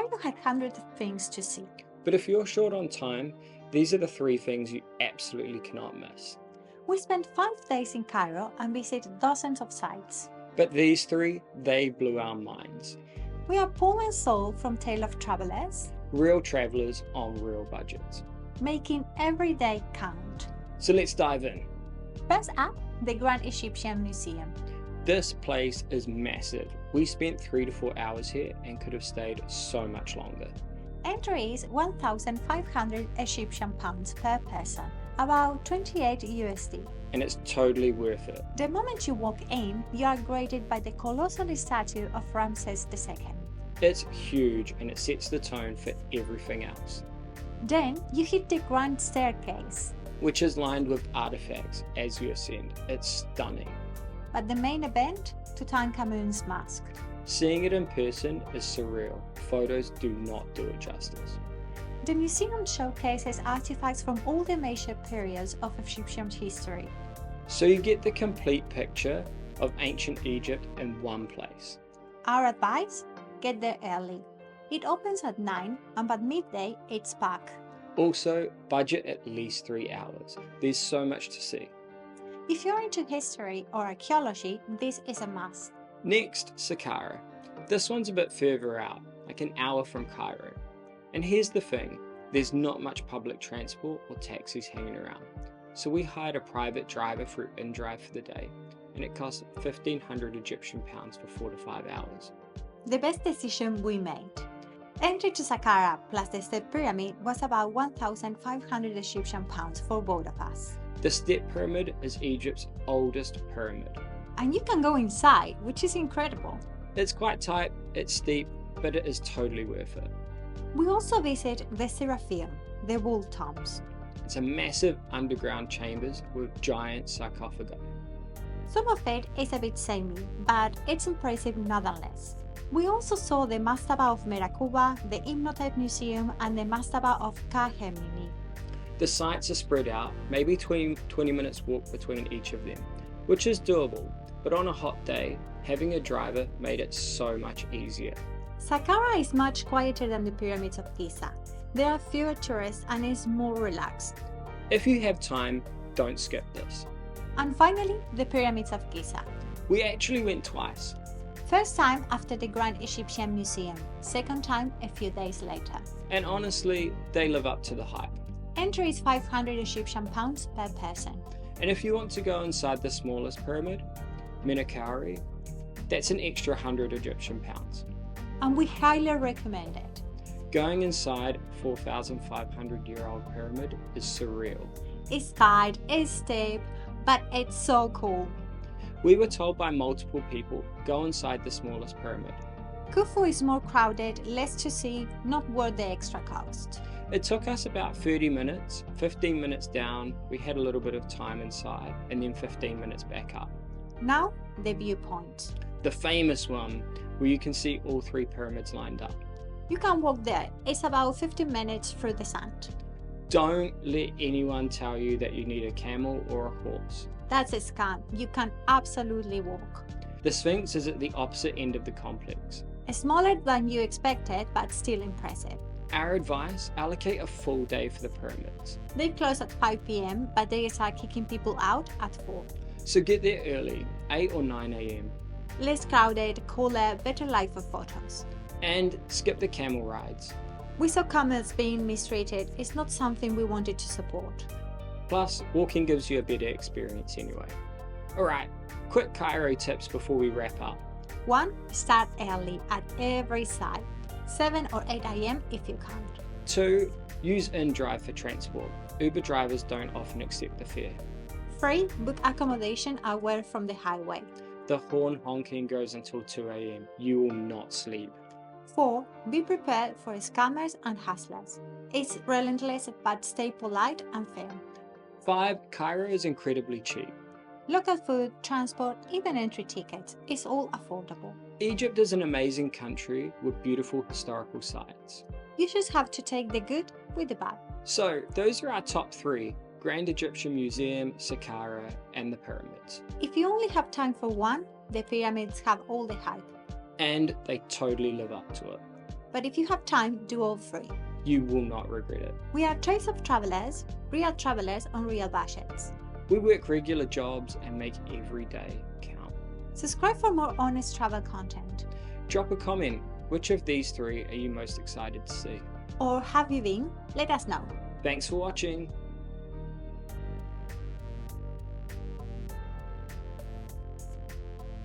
Cairo had hundreds of things to see. But if you're short on time, these are the 3 things you absolutely cannot miss. We spent 5 days in Cairo and visited dozens of sites. But these 3, they blew our minds. We are Paul and Saul from Tale of Travelers, Real travellers on real budgets. making every day count. So let's dive in. First up, the Grand Egyptian Museum. This place is massive. We spent 3 to 4 hours here and could have stayed so much longer. Entry is 1,500 Egyptian pounds per person, about 28 USD. And it's totally worth it. The moment you walk in, you are greeted by the colossal statue of Ramses II. It's huge and it sets the tone for everything else, Then you hit the grand staircase, which is lined with artifacts as you ascend. It's stunning. but the main event, Tutankhamun's mask. Seeing it in person is surreal. Photos do not do it justice. The museum showcases artifacts from all the major periods of Egyptian history. So you get the complete picture of ancient Egypt in one place. Our advice? Get there early. It opens at 9 and by midday it's packed. Also, budget at least 3 hours. There's so much to see. If you're into history or archaeology, this is a must. Next, Sakara. This one's a bit further out, like an hour from Cairo. And here's the thing, there's not much public transport or taxis hanging around. So we hired a private driver through InDrive for the day, and it cost 1,500 Egyptian pounds for 4 to 5 hours. The best decision we made. Entry to Saqqara plus the Step Pyramid was about 1,500 Egyptian pounds for both of us. The Step Pyramid is Egypt's oldest pyramid. And you can go inside, which is incredible. It's quite tight, it's steep, but it is totally worth it. We also visit the Seraphim, the bull tombs. It's a massive underground chambers with giant sarcophagi. Some of it is a bit samey, but it's impressive nonetheless. We also saw the Mastaba of Merakuba, the Imhotep Museum, and the Mastaba of Khamenei. The sites are spread out, maybe 20 minutes walk between each of them, which is doable, but on a hot day, having a driver made it so much easier. Sakara is much quieter than the pyramids of Giza. There are fewer tourists and is more relaxed. If you have time, don't skip this. And finally, the pyramids of Giza. We actually went twice. First time after the Grand Egyptian Museum, second time a few days later. And honestly, they live up to the hype. Entry is 500 Egyptian pounds per person. And if you want to go inside the smallest pyramid, Menkaure, that's an extra 100 Egyptian pounds. And we highly recommend it. Going inside 4,500-year-old pyramid is surreal. It's tight, it's steep, but it's so cool. We were told by multiple people, go inside the smallest pyramid. Khufu is more crowded, less to see, not worth the extra cost. It took us about 30 minutes, 15 minutes down, we had a little bit of time inside, and then 15 minutes back up. Now, the viewpoint. The famous one, where you can see all 3 pyramids lined up. You can walk there, it's about 15 minutes through the sand. Don't let anyone tell you that you need a camel or a horse. That's a scam, you can absolutely walk. The Sphinx is at the opposite end of the complex. Smaller than you expected, but still impressive. Our advice, allocate a full day for the pyramids. They close at 5 p.m, but they start kicking people out at 4. So get there early, 8 or 9 a.m. Less crowded, cooler, better light for photos. And skip the camel rides. We saw camels being mistreated, it's not something we wanted to support. Plus, walking gives you a better experience anyway. Alright, quick Cairo tips before we wrap up. 1. Start early at every site, 7 or 8 a.m. if you can. 2. Use InDrive for transport. Uber drivers don't often accept the fare. 3. Book accommodation away from the highway. The horn honking goes until 2 a.m. You will not sleep. 4. Be prepared for scammers and hustlers. It's relentless, but stay polite and fair. 5. Cairo is incredibly cheap. Local food, transport, even entry tickets, it's all affordable. Egypt is an amazing country with beautiful historical sites. You just have to take the good with the bad. So, those are our top 3. Grand Egyptian Museum, Sakara, and the pyramids. If you only have time for one, the pyramids have all the hype. And they totally live up to it. but if you have time, do all three. You will not regret it. We are Trace of Travelers, real travelers on real budgets. We work regular jobs and make every day count. Subscribe for more honest travel content. Drop a comment. Which of these three are you most excited to see? Or have you been? Let us know. Thanks for watching.